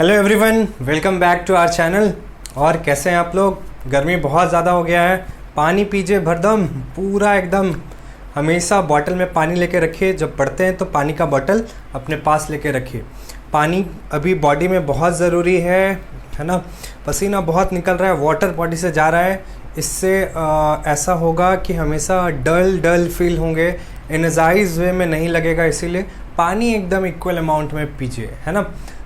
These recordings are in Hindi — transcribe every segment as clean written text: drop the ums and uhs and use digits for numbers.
Hello everyone, welcome back to our channel. और कैसे हैं आप लोग? गर्मी बहुत ज़्यादा हो गया है। पानी पीजिए भरदम, पूरा एकदम। हमेशा बॉटल में पानी लेके रखिए। जब पढ़ते हैं तो पानी का बॉटल अपने पास लेके रखिए। पानी अभी बॉडी में बहुत ज़रूरी है ना। पसीना बहुत निकल रहा है, वाटर बॉडी से जा रहा है। इससे ऐसा होगा कि हमेशा डल फील होंगे, एनर्जाइज वे में नहीं लगेगा। इसीलिए पानी एकदम इक्वल अमाउंट में पीजिए, है ना।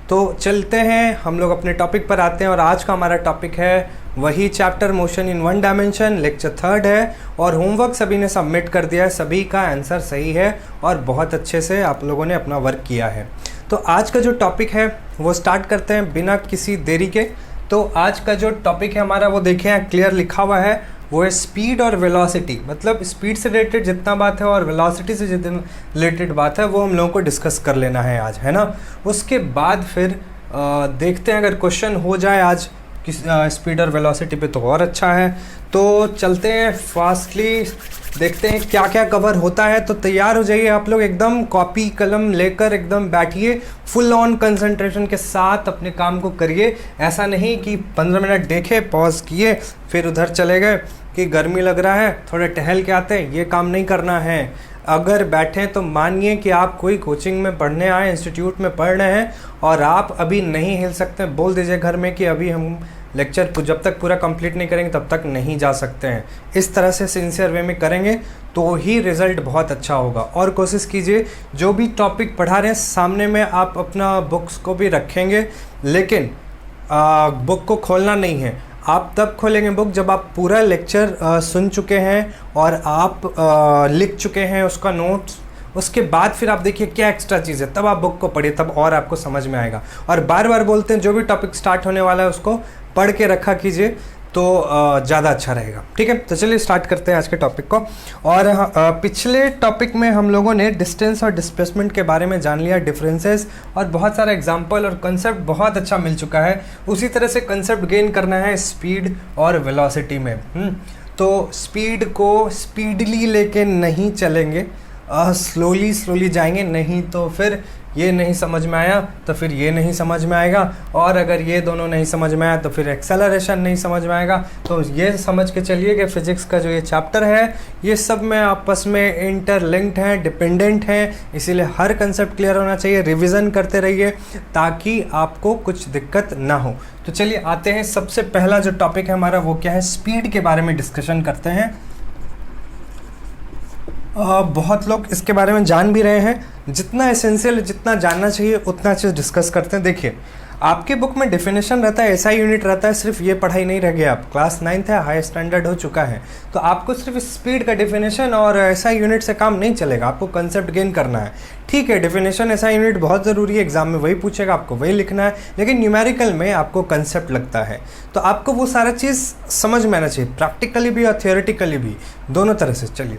तो चलते हैं, हम लोग अपने टॉपिक पर आते हैं। और आज का हमारा टॉपिक है वही chapter, motion in one dimension, lecture 3 है। और होमवर्क सभी ने सबमिट कर दिया है, सभी का आंसर सही है और बहुत अच्छे से आप लोगों ने अपना वर्क किया है। तो आज का जो टॉपिक है वो स्टार्ट करते हैं बिना किसी देरी के। तो आज का जो टॉपिक है हमारा, वो देखें यहाँ क्लियर लिखा हुआ है, वो है स्पीड और वेलोसिटी। मतलब स्पीड से रिलेटेड जितना बात है और वेलोसिटी से जितना रिलेटेड बात है वो हम लोगों को डिस्कस कर लेना है आज, है ना। उसके बाद फिर देखते हैं, अगर क्वेश्चन हो जाए आज स्पीड और वेलोसिटी पे तो और अच्छा है। तो चलते हैं फास्टली, देखते हैं क्या क्या कवर होता है। तो तैयार हो जाइए आप लोग, एकदम कॉपी कलम लेकर एकदम बैठिए, फुल ऑन कंसंट्रेशन के साथ अपने काम को करिए। ऐसा नहीं कि 15 मिनट देखे, पॉज किए, फिर उधर चले गए कि गर्मी लग रहा है थोड़े टहल के आते हैं। ये काम नहीं करना है। अगर बैठें तो मानिए कि आप कोई कोचिंग में पढ़ने आए, इंस्टीट्यूट में पढ़ रहे हैं और आप अभी नहीं हिल सकते, बोल दीजिए घर में कि अभी हम लेक्चर जब तक पूरा कंप्लीट नहीं करेंगे तब तक नहीं जा सकते हैं। इस तरह से सिंसियर वे में करेंगे तो ही रिज़ल्ट बहुत अच्छा होगा। और कोशिश कीजिए जो भी टॉपिक पढ़ा रहे हैं सामने में आप अपना बुक्स को भी रखेंगे, लेकिन बुक को खोलना नहीं है। आप तब खोलेंगे बुक जब आप पूरा लेक्चर सुन चुके हैं और आप लिख चुके हैं उसका नोट्स। उसके बाद फिर आप देखिए क्या एक्स्ट्रा चीज़ है, तब आप बुक को पढ़िए, तब और आपको समझ में आएगा। और बार बार बोलते हैं जो भी टॉपिक स्टार्ट होने वाला है उसको पढ़ के रखा कीजिए तो ज़्यादा अच्छा रहेगा। ठीक है, तो चलिए स्टार्ट करते हैं आज के टॉपिक को। और पिछले टॉपिक में हम लोगों ने डिस्टेंस और डिस्प्लेसमेंट के बारे में जान लिया, डिफरेंसेस, और बहुत सारा एग्जांपल और कंसेप्ट बहुत अच्छा मिल चुका है। उसी तरह से कंसेप्ट गेन करना है स्पीड और वेलोसिटी में। तो स्पीड को स्पीडली लेके नहीं चलेंगे, स्लोली जाएंगे, नहीं तो फिर ये नहीं समझ में आया तो फिर ये नहीं समझ में आएगा, और अगर ये दोनों नहीं समझ में आया तो फिर एक्सेलरेशन नहीं समझ में आएगा। तो ये समझ के चलिए कि फिजिक्स का जो ये चैप्टर है ये सब में आपस में इंटरलिंक्ड हैं, डिपेंडेंट हैं। इसीलिए हर कंसेप्ट क्लियर होना चाहिए, रिविज़न करते रहिए ताकि आपको कुछ दिक्कत ना हो। तो चलिए आते हैं, सबसे पहला जो टॉपिक है हमारा वो क्या है, स्पीड के बारे में डिस्कशन करते हैं। बहुत लोग इसके बारे में जान भी रहे हैं, जितना एसेंशियल, जितना जानना चाहिए उतना चीज़ डिस्कस करते हैं। देखिए आपके बुक में डेफिनेशन रहता है, ऐसा यूनिट रहता है, सिर्फ ये पढ़ाई नहीं रह गया। आप क्लास 9th है, हाई स्टैंडर्ड हो चुका है, तो आपको सिर्फ स्पीड का डेफिनेशन और ऐसा यूनिट से काम नहीं चलेगा, आपको कंसेप्ट गेन करना है। ठीक है, डेफिनेशन ऐसा यूनिट बहुत ज़रूरी है, एग्जाम में वही पूछेगा, आपको वही लिखना है, लेकिन न्यूमेरिकल में आपको कंसेप्ट लगता है तो आपको वो सारा चीज़ समझ में आना चाहिए, प्रैक्टिकली भी और थियोरेटिकली भी, दोनों तरह से। चलिए,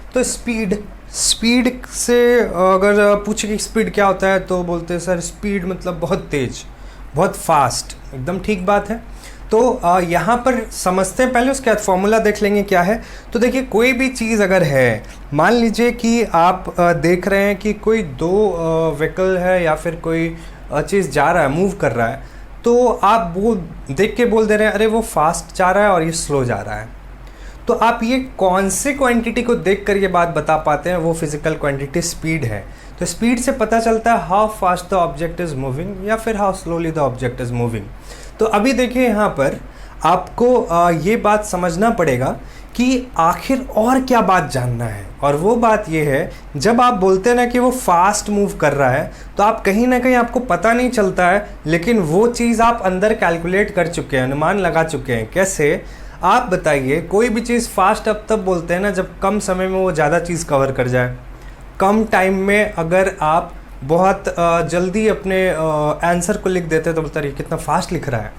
तो स्पीड से अगर पूछे कि स्पीड क्या होता है तो बोलते हैं सर स्पीड मतलब बहुत तेज़, बहुत फास्ट। एकदम ठीक बात है। तो यहाँ पर समझते हैं पहले, उसके बाद फॉर्मूला देख लेंगे क्या है। तो देखिए कोई भी चीज़ अगर है, मान लीजिए कि आप देख रहे हैं कि कोई दो व्हीकल है या फिर कोई चीज़ जा रहा है, मूव कर रहा है, तो आप वो देख के बोल दे रहे हैं अरे वो फास्ट जा रहा है और ये स्लो जा रहा है। तो आप ये कौन से क्वांटिटी को देखकर ये बात बता पाते हैं, वो फिजिकल क्वांटिटी स्पीड है। तो स्पीड से पता चलता है how fast the object is moving या फिर how slowly the object is moving. तो अभी देखिए यहाँ पर आपको ये बात समझना पड़ेगा कि आखिर और क्या बात जानना है। और वो बात ये है, जब आप बोलते हैं ना कि वो फास्ट मूव कर रहा है तो आप कहीं ना कहीं आपको पता नहीं चलता है, लेकिन वो चीज़ आप अंदर कैलकुलेट कर चुके हैं, अनुमान लगा चुके हैं। कैसे, आप बताइए। कोई भी चीज़ फास्ट अब तब बोलते हैं ना जब कम समय में वो ज़्यादा चीज़ कवर कर जाए। कम टाइम में अगर आप बहुत जल्दी अपने आंसर को लिख देते तो बोलते हैं कितना फास्ट लिख रहा है।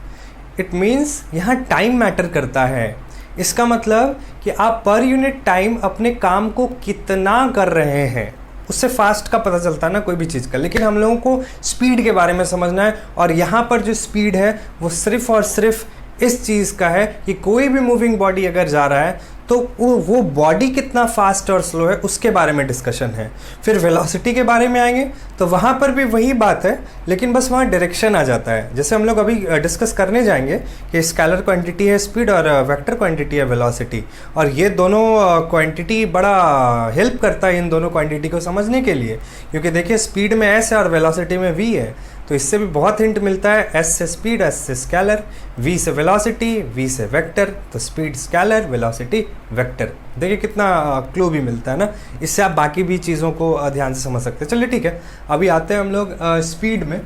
इट मीन्स यहाँ टाइम मैटर करता है। इसका मतलब कि आप पर यूनिट टाइम अपने काम को कितना कर रहे हैं, उससे फास्ट का पता चलता है ना कोई भी चीज़ का। लेकिन हम लोगों को स्पीड के बारे में समझना है, और यहाँ पर जो स्पीड है वो सिर्फ और सिर्फ इस चीज़ का है कि कोई भी मूविंग बॉडी अगर जा रहा है तो वो बॉडी कितना फास्ट और स्लो है उसके बारे में डिस्कशन है। फिर वेलोसिटी के बारे में आएंगे तो वहाँ पर भी वही बात है, लेकिन बस वहाँ डायरेक्शन आ जाता है। जैसे हम लोग अभी डिस्कस करने जाएंगे कि स्केलर क्वांटिटी है स्पीड और वेक्टर क्वांटिटी है वेलोसिटी, और ये दोनों क्वांटिटी बड़ा हेल्प करता है इन दोनों क्वांटिटी को समझने के लिए, क्योंकि देखिए स्पीड में एस है और वेलोसिटी में वी है, तो इससे भी बहुत हिंट मिलता है। एस से स्पीड, एस से स्केलर, वी से वेलोसिटी, वी से वेक्टर, तो स्पीड स्केलर, वेलोसिटी वेक्टर। देखिए कितना क्लू भी मिलता है ना, इससे आप बाकी भी चीज़ों को ध्यान से समझ सकते हैं। चलिए ठीक है, अभी आते हैं हम लोग स्पीड में।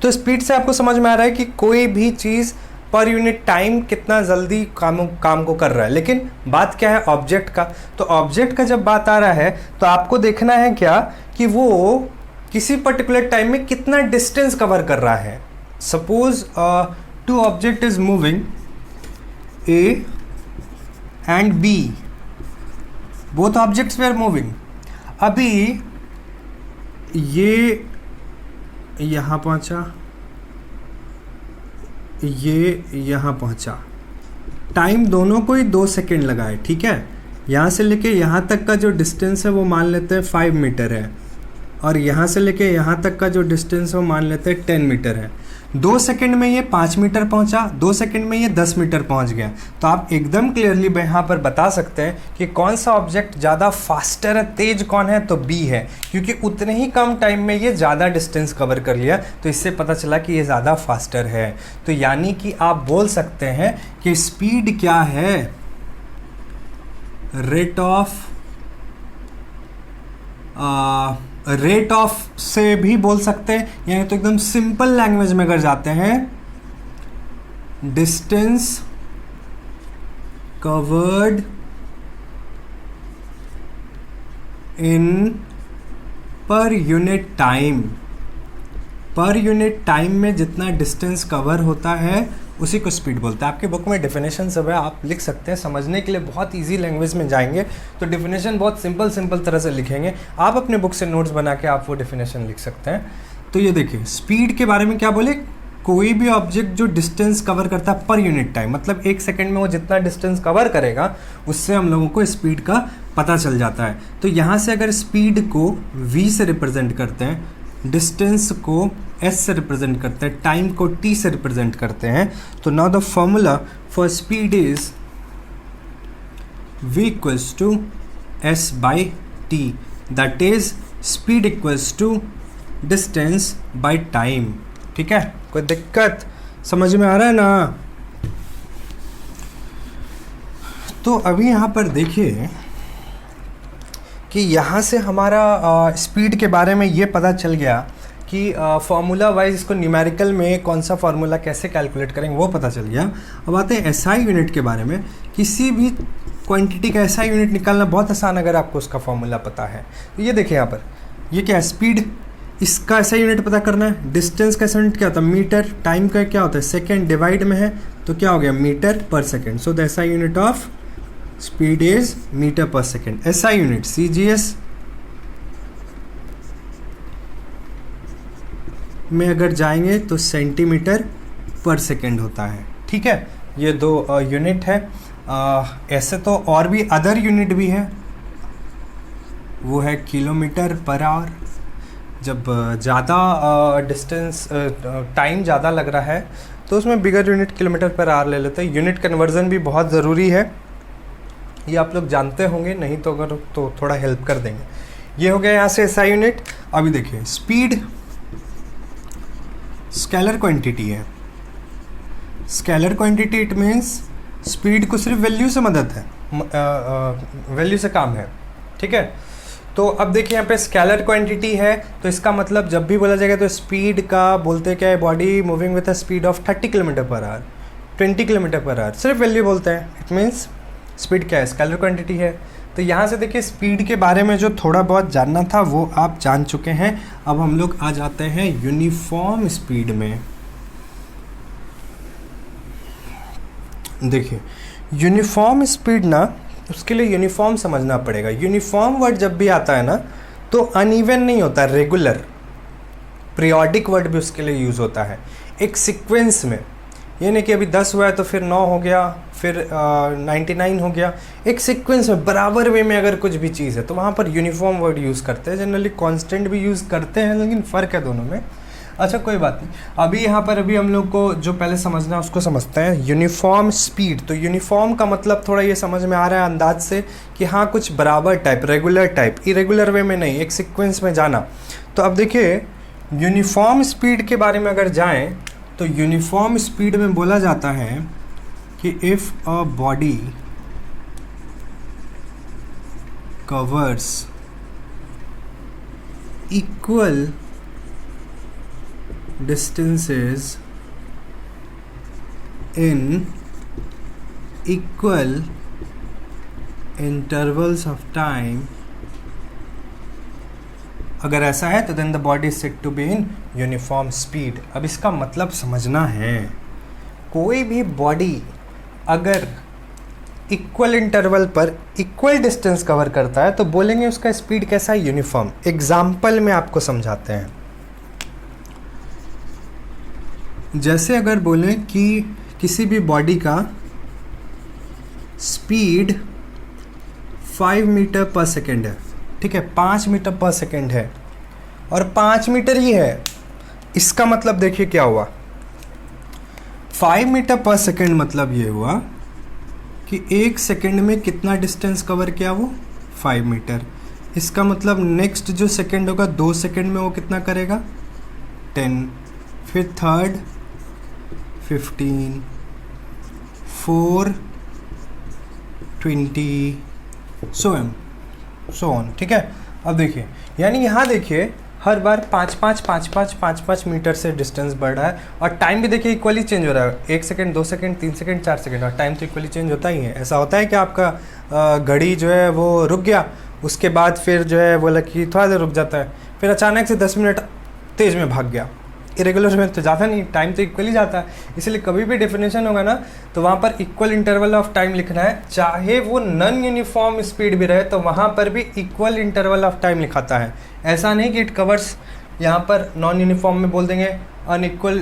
तो स्पीड से आपको समझ में आ रहा है कि कोई भी चीज़ पर यूनिट टाइम कितना जल्दी काम को कर रहा है। लेकिन बात क्या है ऑब्जेक्ट का, तो ऑब्जेक्ट का जब बात आ रहा है तो आपको देखना है क्या कि वो किसी पर्टिकुलर टाइम में कितना डिस्टेंस कवर कर रहा है। Suppose two object is moving A and B, both objects they are moving. अभी ये यहाँ पहुँचा, ये यहाँ पहुँचा, टाइम दोनों को ही 2 सेकेंड लगा है, ठीक है। यहाँ से लेके यहाँ तक का जो डिस्टेंस है वो मान लेते हैं 5 मीटर है, और यहाँ से लेके यहाँ तक का जो डिस्टेंस है वो मान लेते हैं 10 मीटर है। 2 सेकंड में ये 5 मीटर पहुँचा, 2 सेकंड में ये 10 मीटर पहुँच गया। तो आप एकदम क्लियरली यहाँ पर बता सकते हैं कि कौन सा ऑब्जेक्ट ज़्यादा फास्टर है, तेज कौन है, तो बी है, क्योंकि उतने ही कम टाइम में ये ज़्यादा डिस्टेंस कवर कर लिया, तो इससे पता चला कि ये ज़्यादा फास्टर है। तो यानी कि आप बोल सकते हैं कि स्पीड क्या है, रेट ऑफ से भी बोल सकते हैं, यानी तो एकदम सिंपल लैंग्वेज में अगर जाते हैं, distance covered in per unit time. पर यूनिट टाइम में जितना डिस्टेंस कवर होता है उसी को स्पीड बोलते हैं। आपके बुक में डेफिनेशन सब है, आप लिख सकते हैं। समझने के लिए बहुत इजी लैंग्वेज में जाएंगे तो डेफिनेशन बहुत सिंपल तरह से लिखेंगे। आप अपने बुक से नोट्स बना के आप वो डेफिनेशन लिख सकते हैं। तो ये देखिए स्पीड के बारे में क्या बोले, कोई भी ऑब्जेक्ट जो डिस्टेंस कवर करता है पर यूनिट टाइम, मतलब 1 सेकेंड में वो जितना डिस्टेंस कवर करेगा उससे हम लोगों को स्पीड का पता चल जाता है। तो यहाँ से अगर स्पीड को v से रिप्रेजेंट करते हैं, डिस्टेंस को s से रिप्रेजेंट करते हैं, टाइम को t से रिप्रेजेंट करते हैं, तो now the formula for speed is v equals to s by t, that is speed equals to distance by time. ठीक है, कोई दिक्कत समझ में आ रहा है ना। तो अभी यहाँ पर देखिए कि यहाँ से हमारा स्पीड के बारे में ये पता चल गया कि फार्मूला वाइज इसको न्यूमेरिकल में कौन सा फार्मूला कैसे कैलकुलेट करेंगे वो पता चल गया। अब आते हैं एसआई यूनिट के बारे में। किसी भी क्वांटिटी का एसआई यूनिट निकालना बहुत आसान अगर आपको उसका फार्मूला पता है। तो ये देखिए यहाँ पर, ये क्या है स्पीड, इसका एसआई यूनिट पता करना है। डिस्टेंस का एसआई यूनिट क्या होता है मीटर, टाइम का क्या होता है सेकेंड, डिवाइड में है तो क्या हो गया metre per second. So the SI unit of speed is metre per second. SI unit CGS में अगर जाएंगे तो सेंटीमीटर पर सेकेंड होता है। ठीक है, ये दो यूनिट है। ऐसे तो और भी अदर यूनिट भी है, वो है किलोमीटर पर आवर। जब ज़्यादा डिस्टेंस टाइम ज़्यादा लग रहा है तो उसमें bigger unit kilometre per hour ले लेते हैं। यूनिट कन्वर्जन भी बहुत ज़रूरी है, ये आप लोग जानते होंगे, नहीं तो अगर तो थोड़ा हेल्प कर देंगे। ये हो गया यहाँ से एसआई यूनिट। अभी देखिए स्पीड स्केलर क्वांटिटी है। Scalar quantity it means speed को सिर्फ वैल्यू से मदद है, वैल्यू से काम है। ठीक है, तो अब देखिए यहाँ पे स्केलर क्वांटिटी है तो इसका मतलब जब भी बोला जाएगा तो स्पीड का बोलते क्या है, body moving with a speed of 30 kilometre per hour, 20 kilometre per hour, सिर्फ वैल्यू बोलते हैं। इट मीन्स स्पीड क्या है, स्केलर क्वांटिटी है। तो यहाँ से देखिए स्पीड के बारे में जो थोड़ा बहुत जानना था वो आप जान चुके हैं। अब हम लोग आ जाते हैं यूनिफॉर्म स्पीड में। देखिए यूनिफॉर्म स्पीड ना, उसके लिए यूनिफॉर्म समझना पड़ेगा। यूनिफॉर्म वर्ड जब भी आता है ना तो अनइवन नहीं होता, रेगुलर। पीरियोडिक वर्ड भी उसके लिए यूज़ होता है। एक सीक्वेंस में ये नहीं कि अभी 10 हुआ है तो फिर 9 हो गया, फिर 99 हो गया। एक सीक्वेंस में बराबर वे में अगर कुछ भी चीज़ है तो वहाँ पर यूनिफॉर्म वर्ड यूज़ करते हैं। जनरली कांस्टेंट भी यूज़ करते हैं, लेकिन फ़र्क है दोनों में। अच्छा कोई बात नहीं, अभी यहाँ पर अभी हम लोग को जो पहले समझना है उसको समझते हैं। यूनिफॉर्म स्पीड, तो यूनिफॉर्म का मतलब थोड़ा ये समझ में आ रहा है अंदाज से कि हाँ कुछ बराबर टाइप, रेगुलर टाइप, इरेगुलर वे में नहीं, एक सीक्वेंस में जाना। तो अब देखिए यूनिफॉर्म स्पीड के बारे में अगर जाएं तो यूनिफॉर्म स्पीड में बोला जाता है कि if a body covers equal distances in equal intervals of time, अगर ऐसा है तो then the body is said to be in uniform speed। अब इसका मतलब समझना है, कोई भी बॉडी अगर इक्वल इंटरवल पर इक्वल डिस्टेंस कवर करता है तो बोलेंगे उसका स्पीड कैसा है, यूनिफॉर्म। एग्जाम्पल में आपको समझाते हैं। जैसे अगर बोलें कि किसी भी बॉडी का स्पीड 5 मीटर पर सेकेंड है, ठीक है, 5 मीटर पर सेकेंड है और 5 मीटर ही है, इसका मतलब देखिए क्या हुआ, 5 मीटर पर सेकेंड मतलब ये हुआ कि 1 सेकेंड में कितना डिस्टेंस कवर किया, वो 5 मीटर। इसका मतलब नेक्स्ट जो सेकेंड होगा 2 सेकेंड में वो कितना करेगा, 10, फिर थर्ड 15, 4, 20, सो ऑन, ठीक है। अब देखिए यानी यहाँ देखिए हर बार 5 मीटर से डिस्टेंस बढ़ रहा है और टाइम भी देखिए इक्वली चेंज हो रहा है, 1 सेकेंड, 2 सेकेंड, 3 सेकेंड, 4 सेकेंड, और टाइम तो इक्वली चेंज होता ही है। ऐसा होता है कि आपका घड़ी जो है वो रुक गया, उसके बाद फिर जो है बोला कि थोड़ा देर रुक जाता है, फिर अचानक से 10 मिनट तेज़ में भाग गया। इरेगुलर में तो ज़्यादा नहीं, टाइम तो इक्वली जाता है। इसलिए कभी भी डेफिनेशन होगा ना तो वहाँ पर इक्वल इंटरवल ऑफ टाइम लिखना है, चाहे वो नॉन यूनिफॉर्म स्पीड भी रहे तो वहाँ पर भी इक्वल इंटरवल ऑफ टाइम लिखाता है। ऐसा नहीं कि इट कवर्स, यहाँ पर नॉन यूनिफॉर्म में बोल देंगे unequal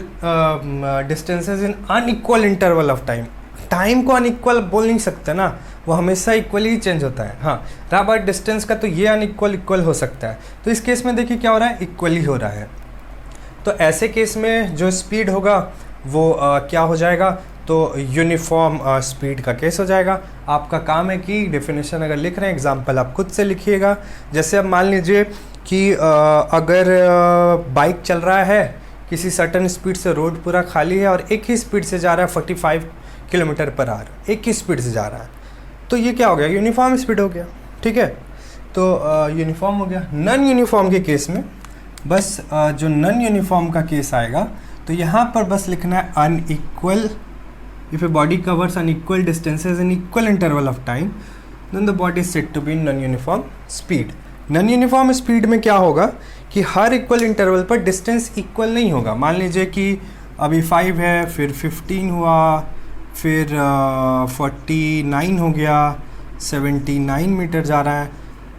distances in unequal interval of time. Time को अनइक्वल बोल नहीं सकते ना, वो हमेशा इक्वली ही चेंज होता है। हाँ, रहा बात डिस्टेंस का तो ये अनइक्वल इक्वल हो सकता है। तो इस केस में देखिए क्या हो रहा है, इक्वली हो रहा है। तो ऐसे केस में जो स्पीड होगा वो क्या हो जाएगा, तो यूनिफॉर्म स्पीड का केस हो जाएगा। आपका काम है कि डेफिनेशन अगर लिख रहे हैं एग्जांपल आप खुद से लिखिएगा। जैसे अब मान लीजिए कि अगर बाइक चल रहा है किसी सर्टन स्पीड से, रोड पूरा खाली है और एक ही स्पीड से जा रहा है 45 किलोमीटर पर आवर, एक ही स्पीड से जा रहा है, तो ये क्या हो गया, यूनिफॉर्म स्पीड हो गया, ठीक है। तो यूनिफॉर्म हो गया। नॉन यूनिफॉर्म के केस में बस जो नॉन यूनिफॉर्म का केस आएगा तो यहाँ पर बस लिखना है unequal, if a body covers unequal distances in equal interval of time then the body is said to be in non uniform speed. Non uniform speed में क्या होगा कि हर इक्वल इंटरवल पर डिस्टेंस इक्वल नहीं होगा। मान लीजिए कि अभी 5 है, फिर 15 हुआ, फिर 49 हो गया, 79 मीटर जा रहा है,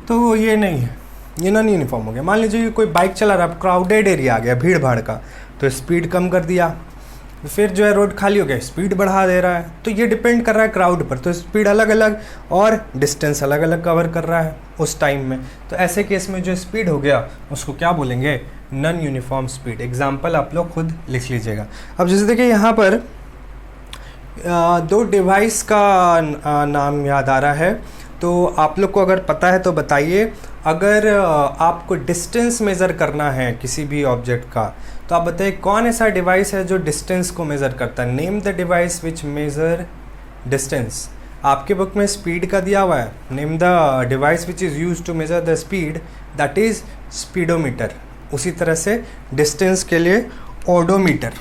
तो ये नहीं है, ये नॉन यूनिफॉर्म हो गया। मान लीजिए कोई बाइक चला रहा है, क्राउडेड एरिया आ गया, भीड़ भाड़ का, तो स्पीड कम कर दिया, फिर जो है रोड खाली हो गया, स्पीड बढ़ा दे रहा है। तो ये डिपेंड कर रहा है क्राउड पर, तो स्पीड अलग अलग और डिस्टेंस अलग अलग कवर कर रहा है उस टाइम में। तो ऐसे केस में जो स्पीड हो गया उसको क्या बोलेंगे, नॉन यूनिफॉर्म स्पीड। एग्जाम्पल आप लोग खुद लिख लीजिएगा। अब जैसे देखिए यहाँ पर 2 डिवाइस का नाम याद आ रहा है, तो आप लोग को अगर पता है तो बताइए। अगर आपको डिस्टेंस मेज़र करना है किसी भी ऑब्जेक्ट का तो आप बताइए कौन ऐसा डिवाइस है जो डिस्टेंस को मेज़र करता है। Name the device which measure distance. आपके बुक में स्पीड का दिया हुआ है, name the device which is use to measure the speed, that is speedometer. उसी तरह से डिस्टेंस के लिए ओडोमीटर,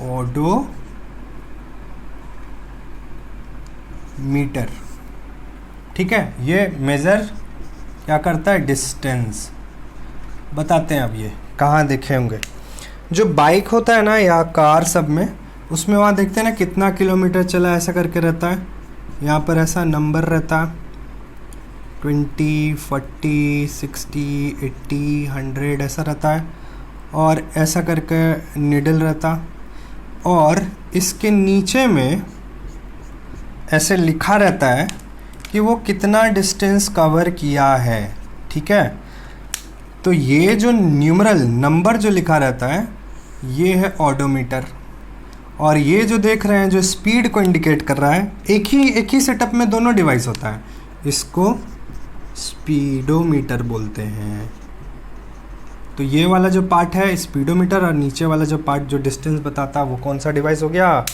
ओडोमीटर, ठीक है। ये मेज़र क्या करता है, डिस्टेंस। बताते हैं अब ये कहाँ देखे होंगे। जो बाइक होता है ना या कार सब में, उसमें वहाँ देखते हैं ना कितना किलोमीटर चला, ऐसा करके रहता है। यहाँ पर ऐसा नंबर रहता है 20, 40, 60, 80, 100 ऐसा रहता है। और ऐसा करके निडल रहता, और इसके नीचे में ऐसे लिखा रहता है कि वो कितना डिस्टेंस कवर किया है। ठीक है, तो ये जो न्यूमरल नंबर जो लिखा रहता है ये है ऑडोमीटर, और ये जो देख रहे हैं जो स्पीड को इंडिकेट कर रहा है, एक ही सेटअप में दोनों डिवाइस होता है, इसको स्पीडोमीटर बोलते हैं। तो ये वाला जो पार्ट है स्पीडोमीटर, और नीचे वाला जो पार्ट जो डिस्टेंस बताता है वो कौन सा डिवाइस हो गया,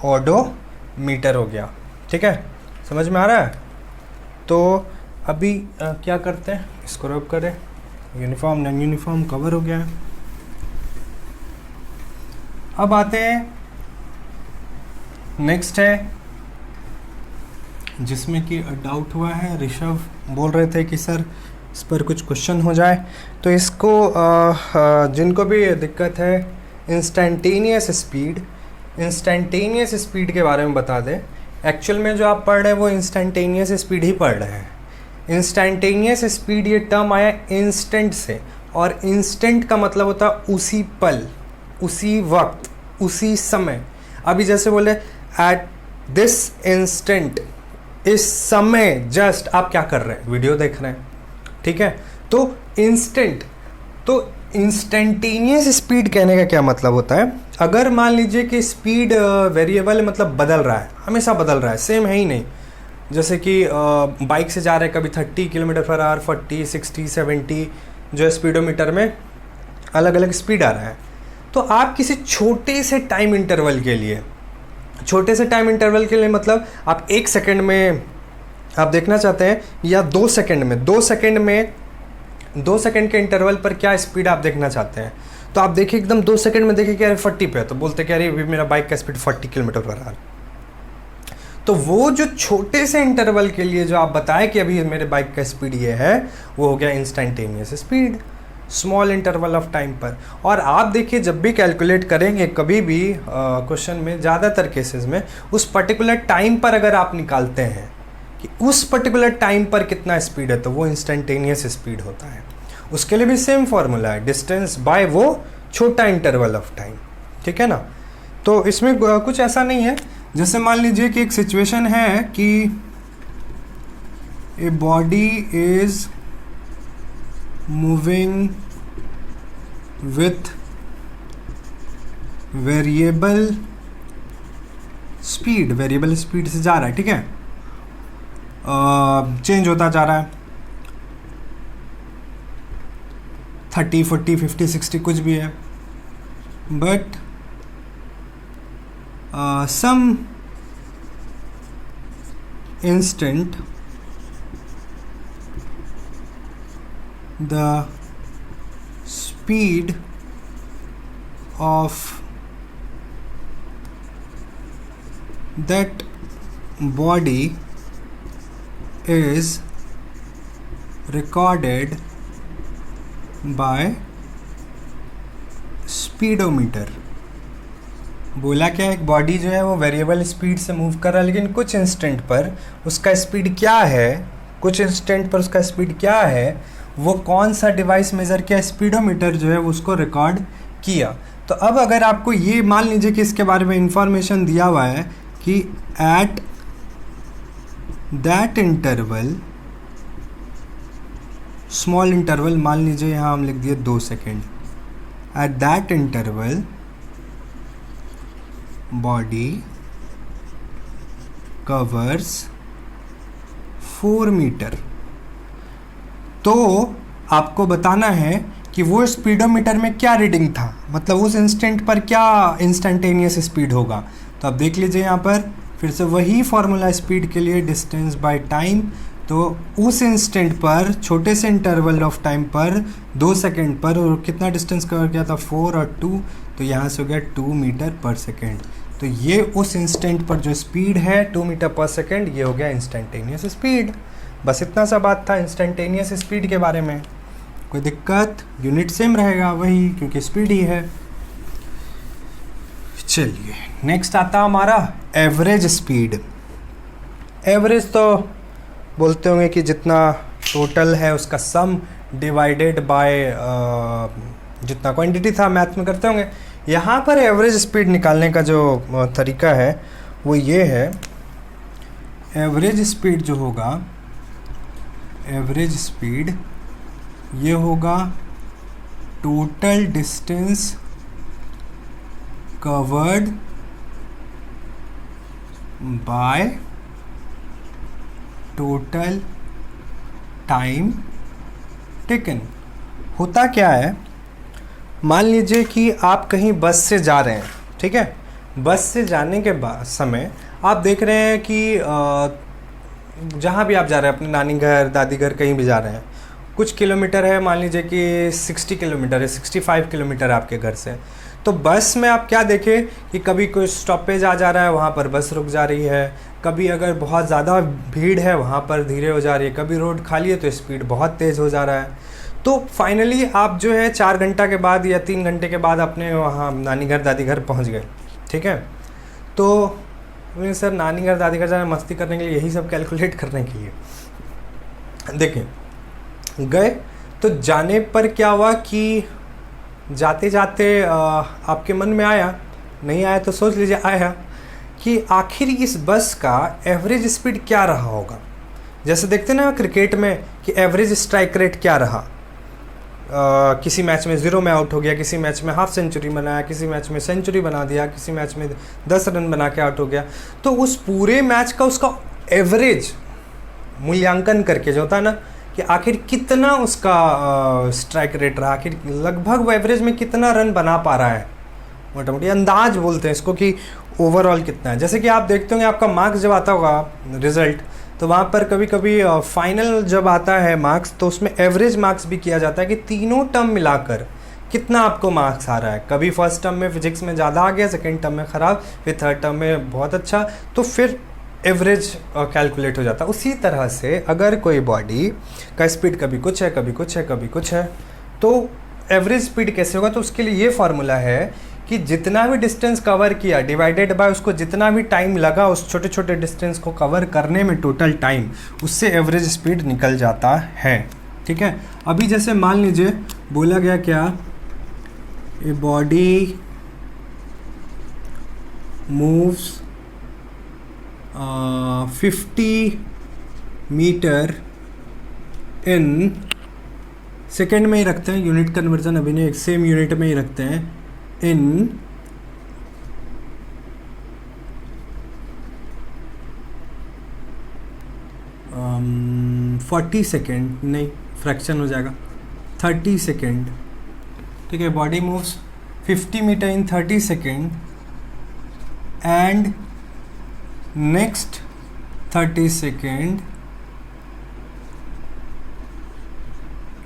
ऑडोमीटर हो गया। ठीक है, समझ में आ रहा है। तो अभी क्या करते हैं, इसको रब करें, यूनिफॉर्म नॉन यूनिफॉर्म कवर हो गया है। अब आते हैं नेक्स्ट है जिसमें कि डाउट हुआ है, ऋषभ बोल रहे थे कि सर इस पर कुछ क्वेश्चन हो जाए। तो इसको जिनको भी दिक्कत है इंस्टेंटेनियस स्पीड के बारे में बता दें। एक्चुअल में जो आप पढ़ रहे हैं वो इंस्टेंटेनियस स्पीड ही पढ़ रहे हैं। इंस्टेंटेनियस स्पीड ये टर्म आया इंस्टेंट से, और इंस्टेंट का मतलब होता है उसी पल, उसी वक्त, उसी समय। अभी जैसे बोले एट दिस इंस्टेंट, इस समय जस्ट आप क्या कर रहे हैं, वीडियो देख रहे हैं। ठीक है, तो इंस्टेंट, तो इंस्टेंटेनियस स्पीड कहने का क्या मतलब होता है, अगर मान लीजिए कि स्पीड वेरिएबल मतलब बदल रहा है, हमेशा बदल रहा है, सेम है ही नहीं। जैसे कि बाइक से जा रहे हैं, कभी 30 किलोमीटर पर आवर, 40, 60, 70 जो स्पीडोमीटर में अलग अलग स्पीड आ रहा है। तो आप किसी छोटे से टाइम इंटरवल के लिए मतलब आप 1 सेकेंड में आप देखना चाहते हैं, या 2 सेकेंड में 2 सेकेंड के इंटरवल पर क्या स्पीड आप देखना चाहते हैं, तो आप देखिए एकदम 2 सेकेंड में देखिए कि अरे 40 पे है, तो बोलते कि अरे अभी मेरा बाइक का स्पीड 40 किलोमीटर पर आवर। तो वो जो छोटे से इंटरवल के लिए जो आप बताएं कि अभी मेरे बाइक का स्पीड ये है, वो हो गया instantaneous speed, small interval of time पर। और आप देखिए जब भी कैलकुलेट करेंगे कभी भी क्वेश्चन में, ज़्यादातर केसेस में उस पर्टिकुलर टाइम पर अगर आप निकालते हैं कि उस पर्टिकुलर टाइम पर कितना स्पीड है, तो वो इंस्टेंटेनियस स्पीड होता है। उसके लिए भी सेम फॉर्मूला है, डिस्टेंस बाय वो छोटा इंटरवल ऑफ टाइम। ठीक है ना। तो इसमें कुछ ऐसा नहीं है, जैसे मान लीजिए कि एक सिचुएशन है कि a body is moving with variable speed से जा रहा है। ठीक है, चेंज होता जा रहा है, 30, 40, 50, 60 कुछ भी है, but some instant the speed of that body is recorded by speedometer। बोला क्या, एक बॉडी जो है वो वेरिएबल स्पीड से मूव कर रहा है, लेकिन कुछ इंस्टेंट पर उसका स्पीड क्या है, वो कौन सा डिवाइस मेज़र किया, स्पीडोमीटर जो है वो उसको रिकॉर्ड किया। तो अब अगर आपको ये मान लीजिए कि इसके बारे में इंफॉर्मेशन दिया हुआ है कि at that interval, small interval मान लीजिए यहाँ हम लिख दिए 2 second, at that interval body covers 4 metre. तो आपको बताना है कि वो स्पीडोमीटर में क्या रीडिंग था, मतलब उस इंस्टेंट पर क्या इंस्टेंटेनियस स्पीड होगा। तो आप देख लीजिए यहाँ पर फिर से वही फॉर्मूला स्पीड के लिए, डिस्टेंस बाय टाइम। तो उस इंस्टेंट पर, छोटे से इंटरवल ऑफ टाइम पर 2 सेकेंड पर और कितना डिस्टेंस कवर किया था, 4 और 2, तो यहाँ से हो गया 2 मीटर पर सेकेंड। तो ये उस इंस्टेंट पर जो स्पीड है 2 मीटर पर सेकेंड, ये हो गया इंस्टेंटेनियस स्पीड। बस इतना सा बात था इंस्टेंटेनियस स्पीड के बारे में। कोई दिक्कत, यूनिट सेम रहेगा वही, क्योंकि स्पीड ही है। चलिए नेक्स्ट आता हमारा एवरेज स्पीड। एवरेज तो बोलते होंगे कि जितना टोटल है उसका सम डिवाइडेड बाय जितना क्वांटिटी था मैथ में करते होंगे। यहाँ पर एवरेज स्पीड निकालने का जो तरीका है वो ये है, एवरेज स्पीड जो होगा, एवरेज स्पीड ये होगा total distance covered by total time taken. होता क्या है, मान लीजिए कि आप कहीं बस से जा रहे हैं, ठीक है। बस से जाने के बाद समय आप देख रहे हैं कि जहाँ भी आप जा रहे हैं, अपने नानी घर दादी घर कहीं भी जा रहे हैं, कुछ किलोमीटर है, मान लीजिए कि 60 किलोमीटर है, 65 किलोमीटर आपके घर से। तो बस में आप क्या देखें कि कभी कोई स्टॉपेज आ जा रहा है, वहाँ पर बस रुक जा रही है, कभी अगर बहुत ज़्यादा भीड़ है वहाँ पर धीरे हो जा रही है, कभी रोड खाली है तो स्पीड बहुत तेज़ हो जा रहा है। तो फाइनली आप जो है 4 घंटा के बाद या 3 घंटे के बाद अपने वहाँ नानी घर दादी घर पहुँच गए, ठीक है। तो सर नानी घर दादी घर जाना मस्ती करने के लिए, यही सब कैलकुलेट करने के लिए देखें गए। तो जाने पर क्या हुआ कि जाते जाते आपके मन में आया, नहीं आया तो सोच लीजिए आया, कि आखिर इस बस का एवरेज स्पीड क्या रहा होगा। जैसे देखते ना क्रिकेट में कि एवरेज स्ट्राइक रेट क्या रहा, किसी मैच में 0 में आउट हो गया, किसी मैच में हाफ सेंचुरी बनाया, किसी मैच में सेंचुरी बना दिया, किसी मैच में 10 रन बना के आउट हो गया। तो उस पूरे मैच का उसका एवरेज मूल्यांकन करके जो होता है ना कि आखिर कितना उसका स्ट्राइक रेट रहा, आखिर लगभग वो एवरेज में कितना रन बना पा रहा है, मोटा मोटी अंदाज बोलते हैं इसको कि ओवरऑल कितना है। जैसे कि आप देखते होंगे आपका मार्क्स जब आता होगा रिज़ल्ट, तो वहाँ पर कभी कभी फाइनल जब आता है मार्क्स तो उसमें एवरेज मार्क्स भी किया जाता है कि तीनों टर्म मिलाकर कितना आपको मार्क्स आ रहा है। कभी फर्स्ट टर्म में फिजिक्स में ज़्यादा आ गया, सेकेंड टर्म में ख़राब, फिर थर्ड टर्म में बहुत अच्छा, तो फिर एवरेज कैलकुलेट हो जाता है। उसी तरह से अगर कोई बॉडी का स्पीड कभी कुछ है, कभी कुछ है, कभी कुछ है, तो एवरेज स्पीड कैसे होगा, तो उसके लिए ये फार्मूला है कि जितना भी डिस्टेंस कवर किया डिवाइडेड बाय उसको जितना भी टाइम लगा उस छोटे छोटे डिस्टेंस को कवर करने में टोटल टाइम, उससे एवरेज स्पीड निकल जाता है, ठीक है। अभी जैसे मान लीजिए बोला गया क्या, a body moves 50 metre in second में ही रखते हैं, यूनिट कन्वर्जन अभी नहीं, एक सेम यूनिट में ही रखते हैं, इन 40 सेकेंड, नहीं फ्रैक्शन हो जाएगा, 30 सेकेंड, ठीक है। Body moves 50 metre in 30 second and next 30 second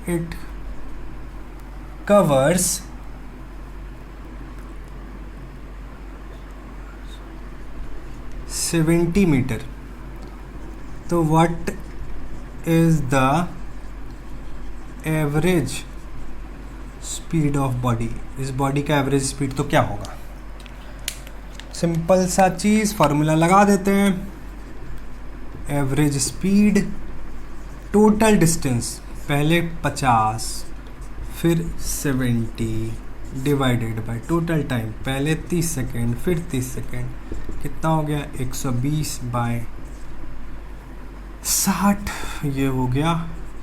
it covers 70 metre. तो what is the average speed of body, इस बॉडी का एवरेज स्पीड तो क्या होगा। सिंपल सा चीज़, फार्मूला लगा देते हैं, एवरेज स्पीड टोटल डिस्टेंस, पहले 50 फिर 70 डिवाइडेड बाय टोटल टाइम, पहले 30 सेकेंड फिर 30 सेकेंड, कितना हो गया 120 बाय 60, ये हो गया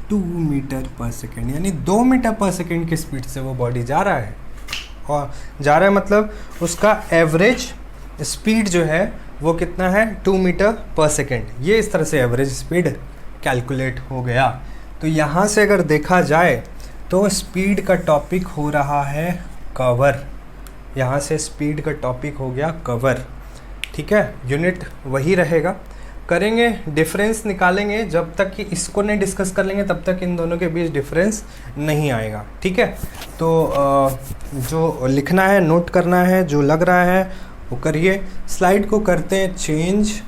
2 मीटर पर सेकेंड, यानी 2 मीटर पर सेकेंड की स्पीड से वो बॉडी जा रहा है। और जा रहा है मतलब उसका एवरेज स्पीड जो है वो कितना है, 2 मीटर पर सेकेंड। ये इस तरह से एवरेज स्पीड कैलकुलेट हो गया। तो यहाँ से अगर देखा जाए तो स्पीड का टॉपिक हो रहा है कवर, यहाँ से स्पीड का टॉपिक हो गया कवर, ठीक है। यूनिट वही रहेगा, करेंगे डिफरेंस निकालेंगे, जब तक कि इसको नहीं डिस्कस कर लेंगे तब तक इन दोनों के बीच डिफरेंस नहीं आएगा, ठीक है। तो जो लिखना है, नोट करना है, जो लग रहा है वो करिए। स्लाइड को करते हैं चेंज।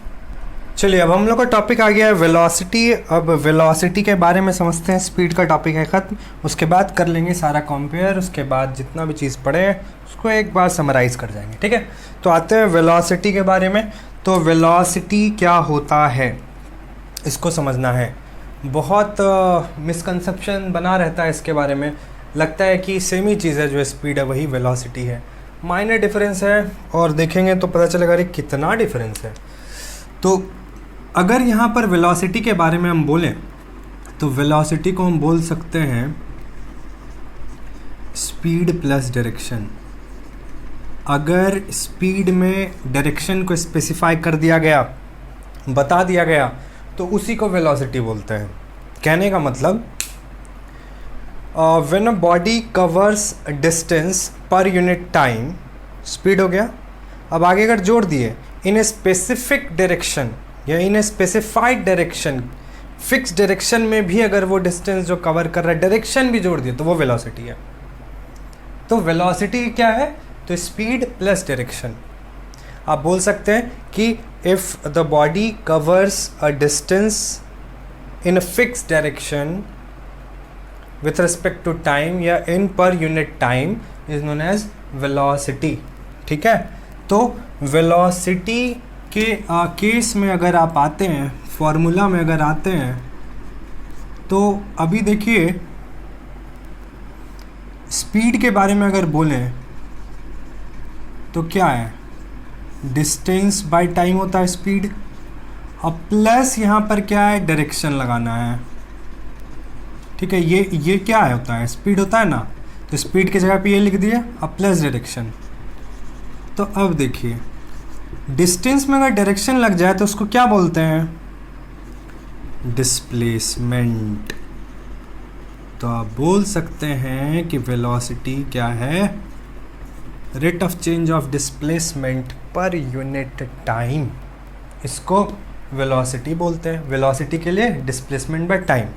चलिए अब हम लोग का टॉपिक आ गया है वेलोसिटी। अब वेलोसिटी के बारे में समझते हैं, स्पीड का टॉपिक है ख़त्म, उसके बाद कर लेंगे सारा कंपेयर, उसके बाद जितना भी चीज़ पढ़े हैं उसको एक बार समराइज़ कर जाएंगे, ठीक है। तो आते हैं वेलोसिटी के बारे में। तो वेलोसिटी क्या होता है इसको समझना है। बहुत मिसकंसेप्शन बना रहता है इसके बारे में। लगता है कि सेम ही चीज़ है, जो स्पीड है वही वेलोसिटी है। माइनर डिफरेंस है और देखेंगे तो पता चलेगा अरे कितना डिफरेंस है। तो अगर यहाँ पर वेलोसिटी के बारे में हम बोलें तो वेलोसिटी को हम बोल सकते हैं स्पीड प्लस डायरेक्शन। अगर स्पीड में डायरेक्शन को स्पेसिफाई कर दिया गया, बता दिया गया, तो उसी को वेलोसिटी बोलते हैं। कहने का मतलब when a body covers distance पर यूनिट टाइम, स्पीड हो गया। अब आगे अगर जोड़ दिए इन ए स्पेसिफिक डायरेक्शन या in a specified direction, fix direction में भी अगर वो डिस्टेंस जो कवर कर रहा है डायरेक्शन भी जोड़ दिए तो वो वेलोसिटी है। तो वेलोसिटी क्या है? तो स्पीड प्लस डायरेक्शन। आप बोल सकते हैं कि if the body covers a distance in a fix direction with respect to time या in per unit time is known as velocity. ठीक है, तो वेलोसिटी के केस में अगर आप आते हैं, फॉर्मूला में अगर आते हैं, तो अभी देखिए स्पीड के बारे में अगर बोलें तो क्या है? डिस्टेंस बाय टाइम होता है स्पीड, और प्लस यहाँ पर क्या है? डायरेक्शन लगाना है। ठीक है, ये क्या है? होता है स्पीड होता है ना, तो स्पीड की जगह पे ये लिख दिया, अब प्लस डायरेक्शन। तो अब देखिए डिस्टेंस में अगर डायरेक्शन लग जाए तो उसको क्या बोलते हैं? डिस्प्लेसमेंट। तो आप बोल सकते हैं कि वेलोसिटी क्या है? Rate of change of displacement पर यूनिट टाइम, इसको वेलोसिटी बोलते हैं। वेलोसिटी के लिए डिस्प्लेसमेंट बाय टाइम।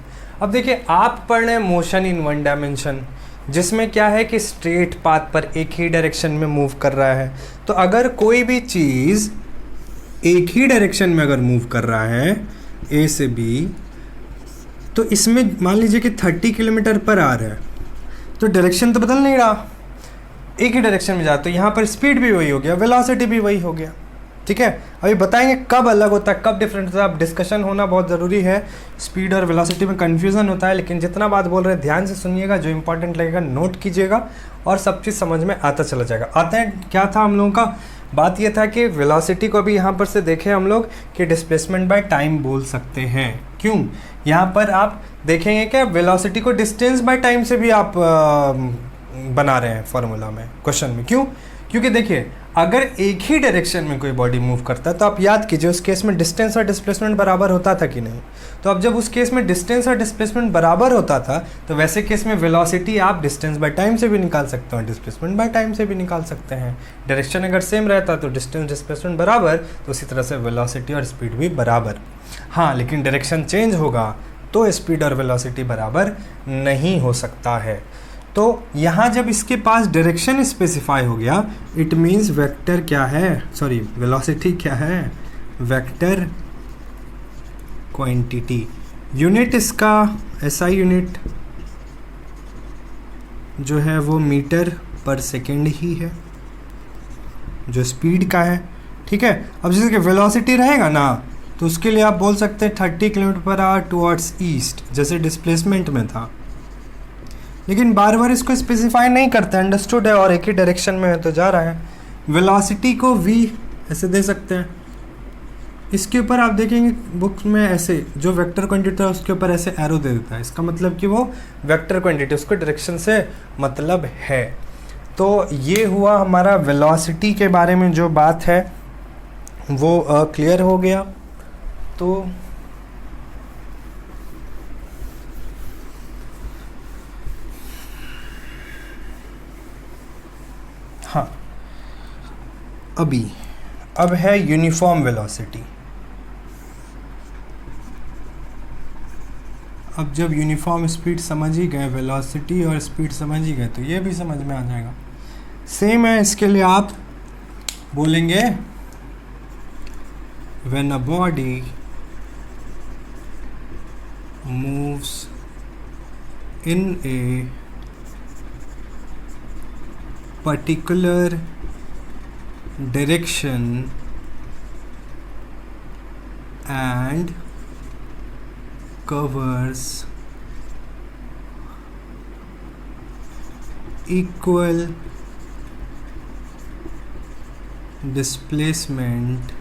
अब देखिए आप पढ़ रहे हैं मोशन इन वन डायमेंशन, जिसमें क्या है कि स्ट्रेट पाथ पर एक ही डायरेक्शन में मूव कर रहा है। तो अगर कोई भी चीज़ एक ही डायरेक्शन में अगर मूव कर रहा है ए से बी, तो इसमें मान लीजिए कि 30 किलोमीटर पर आ रहा है, तो डायरेक्शन तो बदल नहीं रहा, एक ही डायरेक्शन में जाता, तो यहाँ पर स्पीड भी वही हो गया, वेलोसिटी भी वही हो गया। ठीक है, अभी बताएंगे कब अलग होता है, कब डिफरेंट होता है। अब डिस्कशन होना बहुत ज़रूरी है। स्पीड और वेलोसिटी में कन्फ्यूज़न होता है, लेकिन जितना बात बोल रहे हैं ध्यान से सुनिएगा, जो इंपॉर्टेंट लगेगा नोट कीजिएगा और सब चीज़ समझ में आता चला जाएगा। आते हैं, क्या था हम लोगों का? बात ये था कि वेलोसिटी को भी यहाँ पर से देखें हम लोग कि डिस्प्लेसमेंट बाय टाइम बोल सकते हैं। क्यों? यहाँ पर आप देखेंगे क्या वेलोसिटी को डिस्टेंस बाय टाइम से भी आप बना रहे हैं फॉर्मूला में, क्वेश्चन में। क्यों? क्योंकि देखिए अगर एक ही डायरेक्शन में कोई बॉडी मूव करता है तो आप याद कीजिए उस केस में डिस्टेंस और डिस्प्लेसमेंट बराबर होता था कि नहीं? तो अब जब उस केस में डिस्टेंस और डिस्प्लेसमेंट बराबर होता था, तो वैसे केस में वेलोसिटी आप डिस्टेंस बाय टाइम से भी निकाल सकते हो, डिस्प्लेसमेंट बाय टाइम से भी निकाल सकते हैं। डायरेक्शन अगर सेम रहता तो डिस्टेंस डिस्प्लेसमेंट बराबर, तो उसी तरह से वेलोसिटी और स्पीड भी बराबर। हाँ, लेकिन डायरेक्शन चेंज होगा तो स्पीड और वेलोसिटी बराबर नहीं हो सकता है। तो यहाँ जब इसके पास डायरेक्शन स्पेसिफाई हो गया, इट मीन्स वेक्टर क्या है, सॉरी वेलोसिटी क्या है? Vector quantity. यूनिट इसका एसआई यूनिट जो है वो मीटर पर सेकेंड ही है, जो स्पीड का है। ठीक है, अब जैसे कि वेलोसिटी रहेगा ना, तो उसके लिए आप बोल सकते हैं 30 kilometre per hour towards east, जैसे डिस्प्लेसमेंट में था। लेकिन बार बार इसको स्पेसिफाई नहीं करते, अंडरस्टूड है, और एक ही डायरेक्शन में है तो जा रहा है। वेलोसिटी को v ऐसे दे सकते हैं। इसके ऊपर आप देखेंगे बुक में ऐसे जो वेक्टर क्वांटिटी है उसके ऊपर ऐसे एरो दे देता है, इसका मतलब कि वो वेक्टर क्वांटिटी, उसको डायरेक्शन से मतलब है। तो ये हुआ हमारा वेलोसिटी के बारे में जो बात है वो क्लियर हो गया। तो हाँ, अब है यूनिफॉर्म वेलोसिटी। अब जब यूनिफॉर्म स्पीड समझ ही गए, वेलोसिटी और स्पीड समझ ही गए, तो ये भी समझ में आ जाएगा। सेम है, इसके लिए आप बोलेंगे when a body moves in A particular direction and covers equal displacement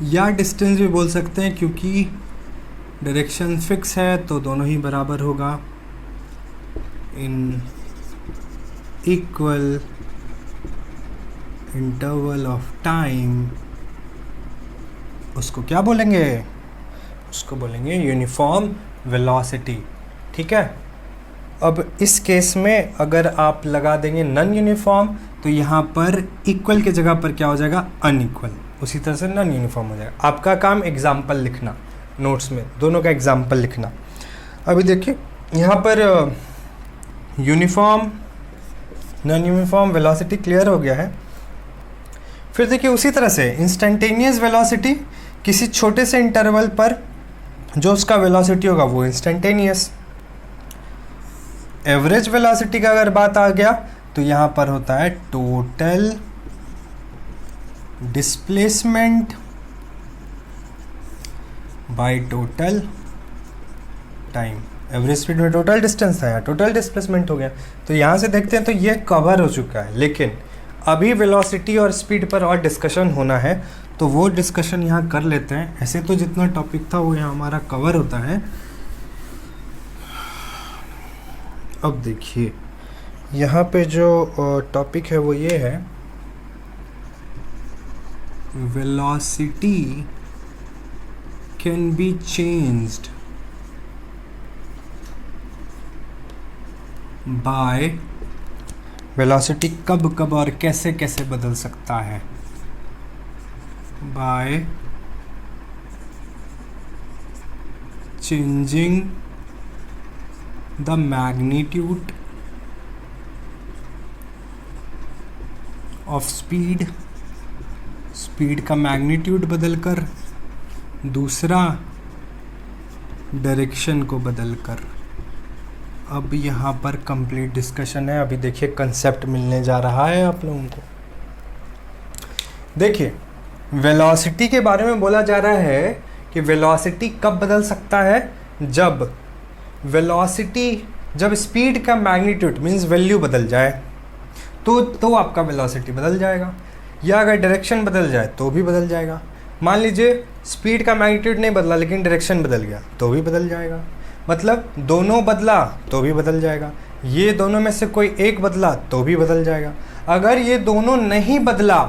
या डिस्टेंस भी बोल सकते हैं, क्योंकि डायरेक्शन फिक्स है तो दोनों ही बराबर होगा, इन इक्वल इंटरवल ऑफ टाइम, उसको क्या बोलेंगे, उसको बोलेंगे यूनिफॉर्म वेलोसिटी। ठीक है, अब इस केस में अगर आप लगा देंगे नॉन यूनिफॉर्म तो यहाँ पर इक्वल के जगह पर क्या हो जाएगा, अनइक्वल, उसी तरह से नॉन यूनिफॉर्म हो जाएगा। आपका काम एग्जाम्पल लिखना, नोट्स में दोनों का एग्जाम्पल लिखना। अभी देखिए यहाँ पर uniform non uniform velocity clear हो गया है। फिर देखिए उसी तरह से इंस्टेंटेनियस वेलोसिटी, किसी छोटे से इंटरवल पर जो उसका वेलोसिटी होगा वो इंस्टेंटेनियस। एवरेज वेलोसिटी का अगर बात आ गया तो यहाँ पर होता है total displacement by total time. Average speed में टोटल डिस्टेंस था, यहाँ टोटल डिस्प्लेसमेंट हो गया। तो यहाँ से देखते हैं तो ये कवर हो चुका है, लेकिन अभी वेलोसिटी और स्पीड पर और डिस्कशन होना है, तो वो डिस्कशन यहाँ कर लेते हैं। ऐसे तो जितना टॉपिक था वो यहाँ हमारा कवर होता है। अब देखिए यहाँ पे जो टॉपिक है वो ये है, velocity can be changed by, velocity कब कब और कैसे कैसे बदल सकता है, by changing the magnitude of speed, speed का मैग्नीट्यूड बदलकर, दूसरा डायरेक्शन को बदलकर। अब यहाँ पर कंप्लीट डिस्कशन है। अभी देखिए कंसेप्ट मिलने जा रहा है आप लोगों को। देखिए वेलोसिटी के बारे में बोला जा रहा है कि वेलोसिटी कब बदल सकता है, जब वेलोसिटी, जब स्पीड का मैग्नीट्यूड मींस वैल्यू बदल जाए तो आपका वेलोसिटी बदल जाएगा, या अगर डायरेक्शन बदल जाए तो भी बदल जाएगा। मान लीजिए स्पीड का मैग्नीट्यूड नहीं बदला लेकिन डायरेक्शन बदल गया तो भी बदल जाएगा, मतलब दोनों बदला तो भी बदल जाएगा। ये दोनों में से कोई एक बदला तो भी बदल जाएगा। अगर ये दोनों नहीं बदला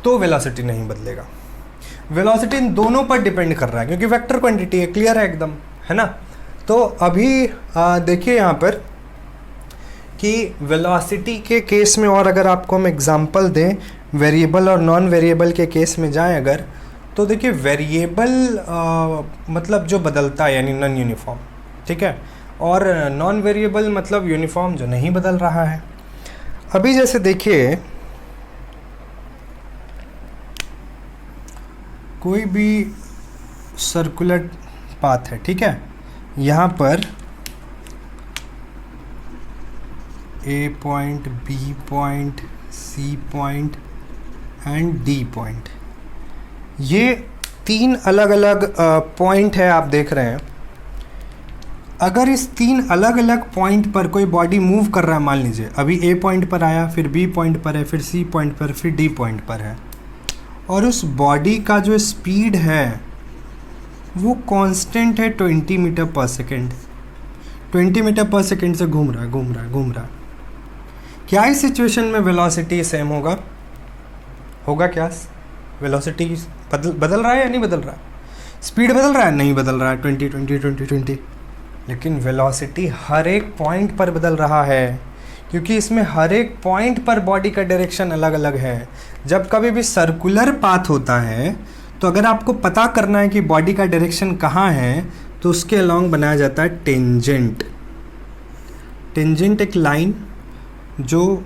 तो वेलोसिटी नहीं बदलेगा। वेलोसिटी इन दोनों पर डिपेंड कर रहा है क्योंकि वेक्टर क्वांटिटी है, क्लियर है एकदम, है ना। तो अभी देखिए यहाँ पर कि वेलोसिटी के केस में, और अगर आपको हम एग्जांपल दें वेरिएबल और नॉन वेरिएबल के केस में जाएं अगर, तो देखिए वेरिएबल मतलब जो बदलता है यानी नॉन यूनिफॉर्म, ठीक है, और नॉन वेरिएबल मतलब यूनिफॉर्म जो नहीं बदल रहा है। अभी जैसे देखिए कोई भी सर्कुलर पाथ है, ठीक है, यहाँ पर A point, B point, C point and D point, ये तीन अलग अलग पॉइंट है आप देख रहे हैं। अगर इस तीन अलग अलग पॉइंट पर कोई बॉडी मूव कर रहा है, मान लीजिए अभी ए पॉइंट पर आया, फिर बी पॉइंट पर है, फिर सी पॉइंट पर, फिर डी पॉइंट पर है, और उस बॉडी का जो स्पीड है वो कांस्टेंट है 20 metre per second, 20 metre per second से घूम रहा है। क्या इस सिचुएशन में वेलोसिटी सेम होगा? क्या वेलोसिटी बदल रहा है या नहीं बदल रहा है? स्पीड बदल रहा है? नहीं बदल रहा है, 20, लेकिन वेलोसिटी हर एक पॉइंट पर बदल रहा है क्योंकि इसमें हर एक पॉइंट पर बॉडी का डायरेक्शन अलग अलग है। जब कभी भी सर्कुलर पाथ होता है तो अगर आपको पता करना है कि बॉडी का डायरेक्शन कहाँ है तो उसके अलॉन्ग बनाया जाता है टेंजेंट। टेंजेंट एक लाइन जो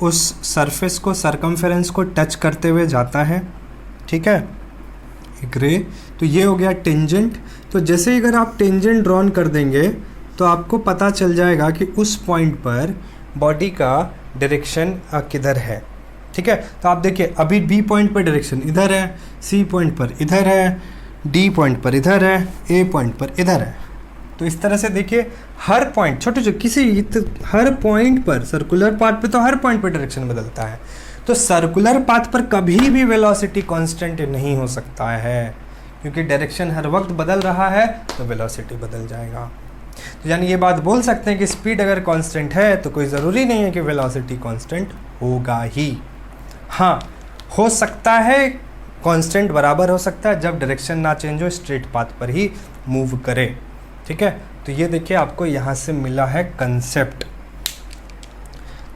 उस सरफेस को, सरकमफेरेंस को टच करते हुए जाता है, ठीक है, एक रे, तो ये हो गया टेंजेंट। तो जैसे ही अगर आप टेंजेंट ड्रॉन कर देंगे तो आपको पता चल जाएगा कि उस पॉइंट पर बॉडी का डायरेक्शन किधर है, ठीक है। तो आप देखिए अभी बी पॉइंट पर डायरेक्शन इधर है, सी पॉइंट पर इधर है, डी पॉइंट पर इधर है, ए पॉइंट पर इधर है। तो इस तरह से देखिए हर पॉइंट छोटे जो हर पॉइंट पर, सर्कुलर पाथ पे तो हर पॉइंट पे डायरेक्शन बदलता है, तो सर्कुलर पाथ पर कभी भी वेलोसिटी कांस्टेंट नहीं हो सकता है, क्योंकि डायरेक्शन हर वक्त बदल रहा है तो वेलोसिटी बदल जाएगा। तो यानी ये बात बोल सकते हैं कि स्पीड अगर कांस्टेंट है तो कोई ज़रूरी नहीं है कि वेलोसिटी कांस्टेंट होगा ही। हाँ, हो सकता है कांस्टेंट बराबर हो सकता है जब डायरेक्शन ना चेंज हो, स्ट्रेट पाथ पर ही मूव करे। ठीक है, तो ये देखिए आपको यहाँ से मिला है कंसेप्ट।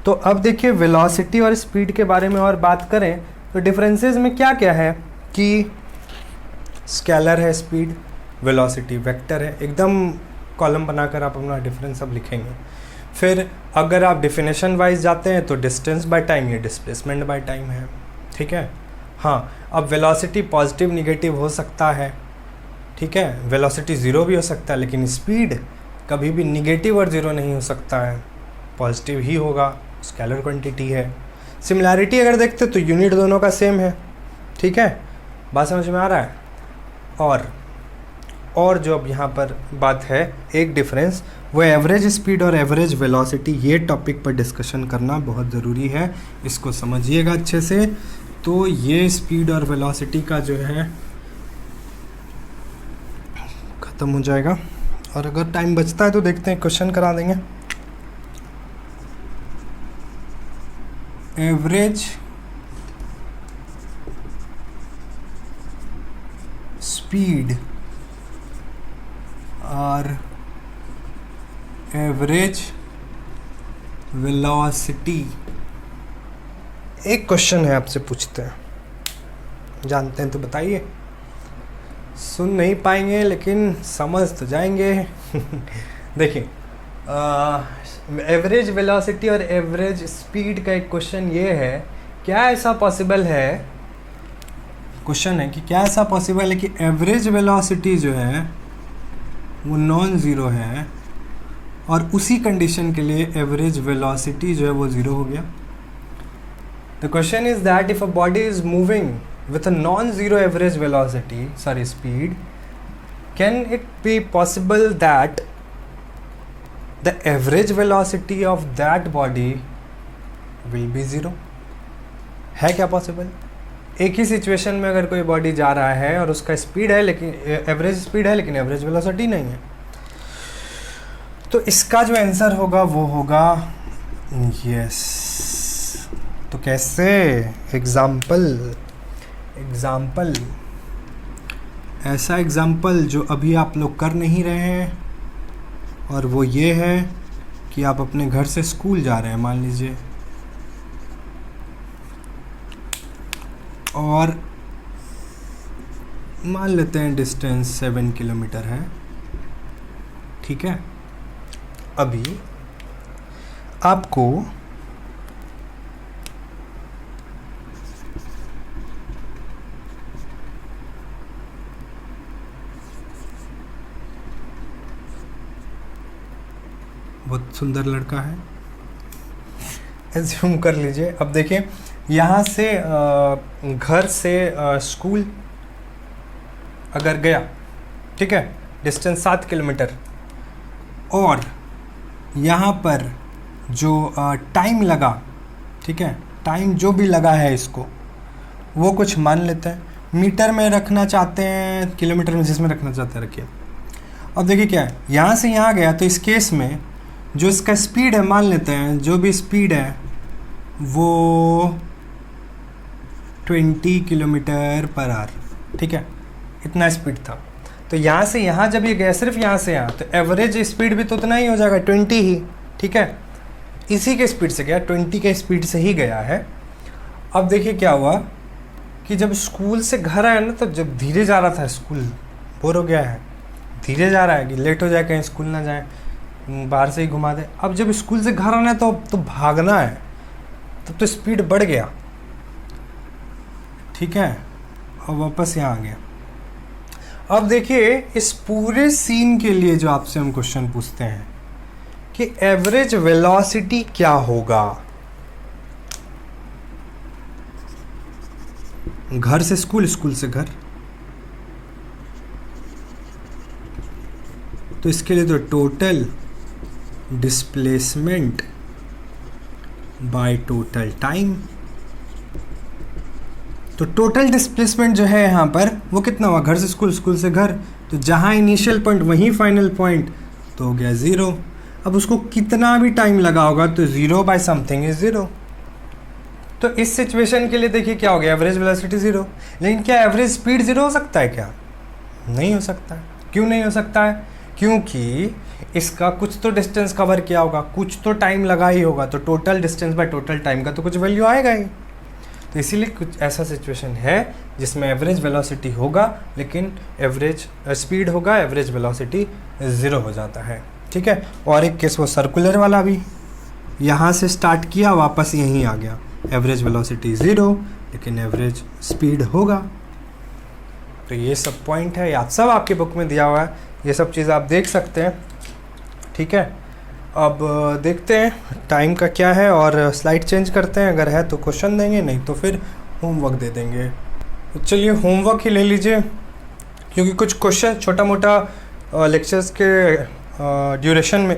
तो अब देखिए वेलोसिटी और स्पीड के बारे में और बात करें तो डिफरेंसेस में क्या क्या है कि स्केलर है स्पीड, वेलोसिटी वेक्टर है, एकदम कॉलम बनाकर आप अपना डिफरेंस अब लिखेंगे। फिर अगर आप डेफिनेशन वाइज जाते हैं तो डिस्टेंस बाय टाइम, ये डिस्प्लेसमेंट बाय टाइम है। ठीक है, हाँ, अब वेलोसिटी पॉजिटिव निगेटिव हो सकता है। ठीक है, वेलोसिटी ज़ीरो भी हो सकता है, लेकिन स्पीड कभी भी निगेटिव और ज़ीरो नहीं हो सकता है, पॉजिटिव ही होगा, स्केलर क्वांटिटी है। सिमिलैरिटी अगर देखते तो यूनिट दोनों का सेम है। ठीक है, बात समझ में आ रहा है। और जो अब यहाँ पर बात है एक डिफरेंस, वो एवरेज स्पीड और एवरेज वेलोसिटी, ये टॉपिक पर डिस्कशन करना बहुत ज़रूरी है, इसको समझिएगा अच्छे से। तो ये स्पीड और वेलोसिटी का जो है ख़त्म हो जाएगा, और अगर टाइम बचता है तो देखते हैं क्वेश्चन करा देंगे। एवरेज स्पीड और एवरेज वेलोसिटी, एक क्वेश्चन है आपसे पूछते हैं, जानते हैं तो बताइए। सुन नहीं पाएंगे लेकिन समझ तो जाएंगे। देखिए एवरेज वेलोसिटी और एवरेज स्पीड का एक क्वेश्चन ये है, क्या ऐसा पॉसिबल है, क्वेश्चन है कि क्या ऐसा पॉसिबल है कि एवरेज वेलोसिटी जो है वो नॉन ज़ीरो है और उसी कंडीशन के लिए एवरेज वेलोसिटी जो है वो ज़ीरो हो गया। The question is that if a body is moving with a non-zero average velocity, speed, can it be possible that the average velocity of that body will be zero? है क्या पॉसिबल? एक ही सिचुएशन में अगर कोई बॉडी जा रहा है और उसका स्पीड है लेकिन एवरेज स्पीड है लेकिन एवरेज वेलोसिटी नहीं है, तो इसका जो आंसर होगा वो होगा यस। तो कैसे? एग्जाम्पल ऐसा एग्जाम्पल जो अभी आप लोग कर नहीं रहे हैं, और वो ये है कि आप अपने घर से स्कूल जा रहे हैं मान लीजिए, और मान लेते हैं डिस्टेंस 7 किलोमीटर है। ठीक है, अभी आपको बहुत सुंदर लड़का है, एज्यूम कर लीजिए। अब देखिए यहाँ से घर से स्कूल अगर गया, ठीक है, डिस्टेंस 7 किलोमीटर, और यहाँ पर जो टाइम लगा, ठीक है, टाइम जो भी लगा है इसको वो कुछ मान लेते हैं, मीटर में रखना चाहते हैं, किलोमीटर में जिसमें रखना चाहते हैं रखिए। अब देखिए क्या है, यहाँ से यहाँ गया तो इस केस में जो इसका स्पीड है, मान लेते हैं जो भी स्पीड है वो 20 किलोमीटर पर आवर, ठीक है, इतना स्पीड था। तो यहाँ से यहाँ जब ये गया, सिर्फ यहाँ से यहाँ, तो एवरेज स्पीड भी तो उतना ही हो जाएगा, 20 ही, ठीक है, इसी के स्पीड से गया, 20 के स्पीड से ही गया है। अब देखिए क्या हुआ कि जब स्कूल से घर आया ना, तो जब धीरे जा रहा था, स्कूल बोर हो गया है, धीरे जा रहा है कि लेट हो जाए, कहीं स्कूल ना जाए, बाहर से ही घुमा दे। अब जब स्कूल से घर आना है तो भागना है, तब तो स्पीड बढ़ गया, ठीक है, और वापस यहाँ आ गया। अब देखिए इस पूरे सीन के लिए जो आपसे हम क्वेश्चन पूछते हैं कि एवरेज वेलोसिटी क्या होगा, घर से स्कूल, स्कूल से घर, तो इसके लिए तो total displacement by total time. तो टोटल डिस्प्लेसमेंट जो है यहाँ पर वो कितना हुआ, घर से स्कूल, स्कूल से घर, तो जहाँ इनिशियल पॉइंट वहीं फाइनल पॉइंट, तो हो गया 0। अब उसको कितना भी टाइम लगा होगा तो 0 बाय समथिंग इज 0। तो इस सिचुएशन के लिए देखिए क्या हो गया, एवरेज वेलोसिटी 0। लेकिन क्या एवरेज स्पीड 0 हो सकता है क्या? नहीं हो सकता है। क्यों नहीं हो सकता है? क्योंकि इसका कुछ तो डिस्टेंस कवर किया होगा, कुछ तो टाइम लगा ही होगा, तो total distance by total time का तो कुछ वैल्यू आएगा ही। तो इसीलिए कुछ ऐसा सिचुएशन है जिसमें एवरेज वेलोसिटी होगा लेकिन एवरेज स्पीड होगा, एवरेज वेलोसिटी 0 हो जाता है। ठीक है। और एक केस वो सर्कुलर वाला भी, यहाँ से स्टार्ट किया वापस यहीं आ गया, एवरेज वेलोसिटी 0 लेकिन एवरेज स्पीड होगा। तो ये सब पॉइंट है, याद सब आपके बुक में दिया हुआ है, ये सब चीज़ आप देख सकते हैं। ठीक है। अब देखते हैं टाइम का क्या है और स्लाइड चेंज करते हैं, अगर है तो क्वेश्चन देंगे, नहीं तो फिर होमवर्क दे देंगे। तो चलिए होमवर्क ही ले लीजिए, क्योंकि कुछ क्वेश्चन छोटा मोटा लेक्चर्स के ड्यूरेशन में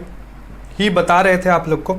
ही बता रहे थे आप लोग को।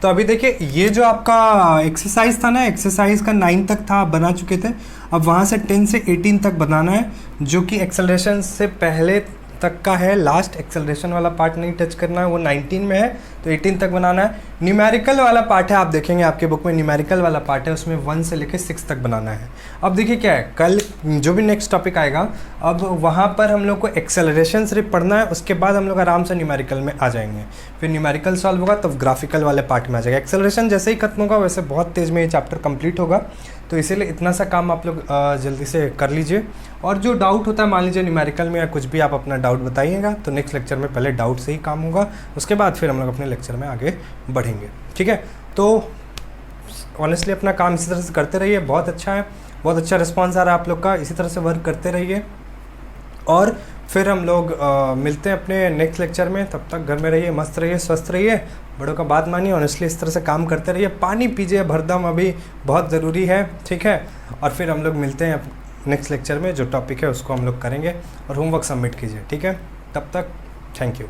तो अभी देखिए ये जो आपका एक्सरसाइज था ना, एक्सरसाइज का 9 तक था, आप बना चुके थे। अब वहाँ से 10 से 18 तक बनाना है, जो कि एक्सेलरेशन से पहले तक का है। लास्ट एक्सेलरेशन वाला पार्ट नहीं टच करना है, वो 19 में है, तो 18 तक बनाना है। न्यूमेरिकल वाला पार्ट है, आप देखेंगे आपके बुक में न्यूमेरिकल वाला पार्ट है, उसमें 1 से लेकर 6 तक बनाना है। अब देखिए क्या है, कल जो भी नेक्स्ट टॉपिक आएगा, अब वहाँ पर हम लोग को एक्सेलरेशन सिर्फ पढ़ना है, उसके बाद हम लोग आराम से न्यूमेरिकल में आ जाएंगे। फिर न्यूमेरिकल सॉल्व होगा तब ग्राफिकल वाले पार्ट में आ जाएगा। एक्सेलरेशन जैसे ही खत्म होगा वैसे बहुत तेज़ में ये चैप्टर कंप्लीट होगा, तो इसीलिए इतना सा काम आप लोग जल्दी से कर लीजिए। और जो डाउट होता है, मान लीजिए न्यूमेरिकल में या कुछ भी, आप अपना डाउट बताइएगा, तो नेक्स्ट लेक्चर में पहले डाउट से ही काम होगा, उसके बाद फिर हम लोग अपने लेक्चर में आगे बढ़ेंगे। ठीक है। तो ऑनेस्टली अपना काम इसी तरह से करते रहिए, बहुत अच्छा है, बहुत अच्छा रिस्पॉन्स आ रहा है आप लोग का, इसी तरह से वर्क करते रहिए। और फिर हम लोग मिलते हैं अपने नेक्स्ट लेक्चर में। तब तक घर में रहिए, मस्त रहिए, स्वस्थ रहिए, बड़ों का बात मानिए, ऑनेस्टली इस तरह से काम करते रहिए। पानी पीजिए भरदम, अभी बहुत ज़रूरी है। ठीक है। और फिर हम लोग मिलते हैं नेक्स्ट लेक्चर में, जो टॉपिक है उसको हम लोग करेंगे, और होमवर्क सबमिट कीजिए। ठीक है। तब तक थैंक यू।